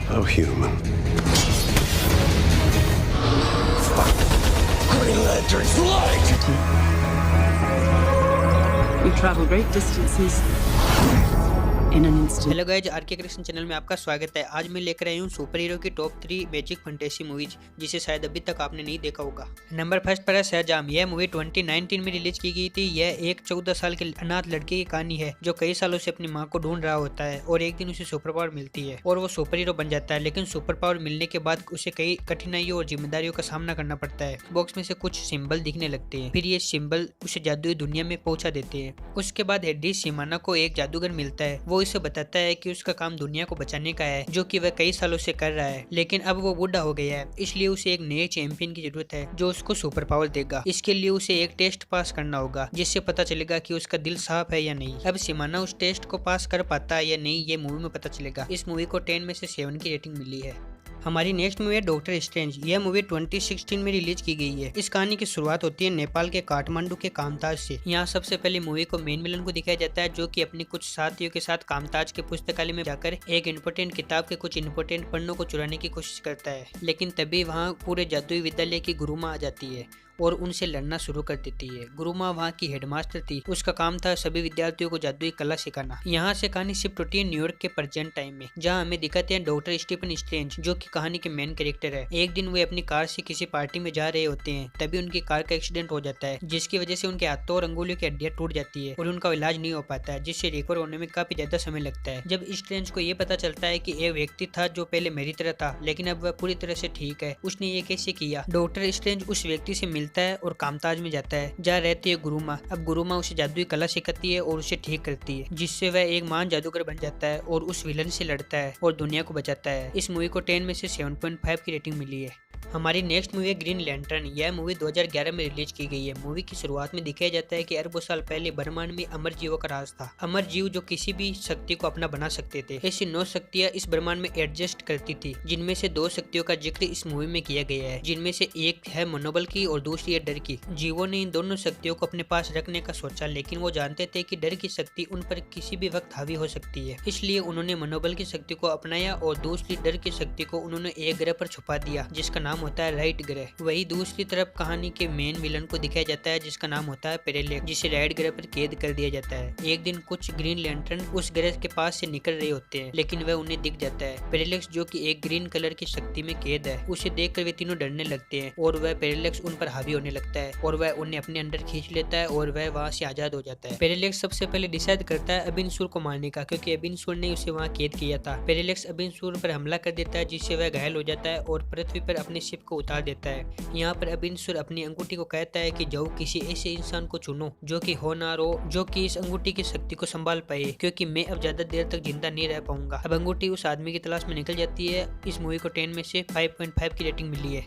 How human. Green Lantern's light! You travel great distances in an instant. Hello guys, RK Krishna channel में आपका स्वागत है। आज मैं लेकर आई हूँ सुपर हीरो की टॉप 3 मैजिक फैंटेसी मूवीज जिसे शायद अभी तक आपने नहीं देखा होगा। नंबर फर्स्ट पर है शाहजहां। यह मूवी 2019 में रिलीज की गई थी। यह एक 14 साल के अनाथ लड़के की कहानी है जो कई सालों से अपनी माँ को ढूंढ रहा होता है और एक दिन उसे सुपर पावर मिलती है और वो सुपर हीरो बन जाता है। लेकिन सुपर पावर मिलने के बाद उसे कई कठिनाइयों और जिम्मेदारियों का सामना करना पड़ता है। बॉक्स में से कुछ सिंबल दिखने लगते हैं, फिर ये सिंबल उसे जादुई दुनिया में पहुंचा देते हैं। उसके बाद हेडी सीमाना को एक जादूगर मिलता है। वो इसे बताता है कि उसका काम दुनिया को बचाने का है, जो कि वह कई सालों से कर रहा है। लेकिन अब वो बूढ़ा हो गया है, इसलिए उसे एक नए चैंपियन की जरूरत है जो उसको सुपर पावर देगा। इसके लिए उसे एक टेस्ट पास करना होगा जिससे पता चलेगा कि उसका दिल साफ है या नहीं। अब सीमाना उस टेस्ट को पास कर पाता है या नहीं, ये मूवी में पता चलेगा। इस मूवी को 10 में से 7 की रेटिंग मिली है। हमारी नेक्स्ट मूवी है डॉक्टर स्ट्रेंज। यह मूवी 2016 में रिलीज की गई है। इस कहानी की शुरुआत होती है नेपाल के काठमांडू के कामताज से। यहाँ सबसे पहले मूवी को मेन विलन को दिखाया जाता है जो कि अपने कुछ साथियों के साथ कामताज के पुस्तकालय में जाकर एक इम्पोर्टेंट किताब के कुछ इम्पोर्टेंट पन्नों को चुराने की कोशिश करता है। लेकिन तभी वहाँ पूरे जादुई विद्यालय की गुरुमा आ जाती है और उनसे लड़ना शुरू कर देती है। गुरुमा वहाँ की हेडमास्टर थी। उसका काम था सभी विद्यार्थियों को जादुई कला सिखाना। यहाँ से कहानी शिफ्ट होती है न्यूयॉर्क के प्रेजेंट टाइम में, जहाँ हमें दिखाते हैं डॉक्टर स्टीफन स्ट्रेंज जो कि कहानी के मेन कैरेक्टर है। एक दिन वे अपनी कार से किसी पार्टी में जा रहे होते हैं, तभी उनकी कार का एक्सीडेंट हो जाता है जिसकी वजह से उनके हाथों और अंगुलियों की हड्डियां टूट जाती है और उनका इलाज नहीं हो पाता है, जिससे रिकवर होने में काफी ज्यादा समय लगता है। जब स्ट्रेंज को ये पता चलता है कि एक व्यक्ति था जो पहले मेरी तरह था लेकिन अब वह पूरी तरह से ठीक है, उसने ये कैसे किया। डॉक्टर स्ट्रेंज उस व्यक्ति से मिलता है और कामताज में जाता है जहाँ रहती है गुरुमा। अब गुरुमा उसे जादुई कला सिखाती है और उसे ठीक करती है, जिससे वह एक महान जादूगर बन जाता है और उस विलन से लड़ता है और दुनिया को बचाता है। इस मूवी को 10 में से 7.5 की रेटिंग मिली है। हमारी नेक्स्ट मूवी है ग्रीन लैंटर्न। यह मूवी 2011 में रिलीज की गई है। मूवी की शुरुआत में दिखाया जाता है कि अरबों साल पहले ब्रह्मांड में अमर जीवों का राज था। अमर जीव जो किसी भी शक्ति को अपना बना सकते थे। ऐसी 9 शक्तियां इस ब्रह्मांड में एडजस्ट करती थी, जिनमें से 2 शक्तियों का जिक्र इस मूवी में किया गया है, जिनमें से एक है मनोबल की और दूसरी है डर की। जीवों ने इन दोनों शक्तियों को अपने पास रखने का सोचा, लेकिन वो जानते थे कि डर की शक्ति उन पर किसी भी वक्त हावी हो सकती है। इसलिए उन्होंने मनोबल की शक्ति को अपनाया और दूसरी डर की शक्ति को उन्होंने एक ग्रह पर छुपा दिया जिसका नाम होता है राइट ग्रह। वही दूसरी तरफ कहानी के मेन विलन को दिखाया जाता है जिसका नाम होता है पेरेलेक्स, जिसे राइट ग्रह पर कैद कर दिया जाता है। एक दिन कुछ ग्रीन लैंटर्न उस ग्रह के पास से निकल रहे होते हैं, लेकिन वह उन्हें दिख जाता है। पेरेलेक्स जो कि एक ग्रीन कलर की शक्ति में कैद है, उसे देखकर वे तीनों डरने लगते हैं और वह पेरेलेक्स उन पर हावी होने लगता है और वह उन्हें अपने अंदर खींच लेता है और वह वहाँ से आजाद हो जाता है। पेरेलेक्स सबसे पहले डिसाइड करता है अबिनसुर को मारने का, क्योंकि अबिनसुर ने उसे वहाँ कैद किया था। पेरेलेक्स अबिनसुर पर हमला कर देता है जिससे वह घायल हो जाता है और पृथ्वी पर अपने शिप को उतार देता है। यहाँ पर अबिनसुर अपनी अंगूठी को कहता है कि जाओ किसी ऐसे इंसान को चुनो जो कि होनहार हो, जो कि इस अंगूठी की शक्ति को संभाल पाए, क्योंकि मैं अब ज्यादा देर तक जिंदा नहीं रह पाऊंगा। अब अंगूठी उस आदमी की तलाश में निकल जाती है। इस मूवी को 10 में से 5.5 की रेटिंग मिली है।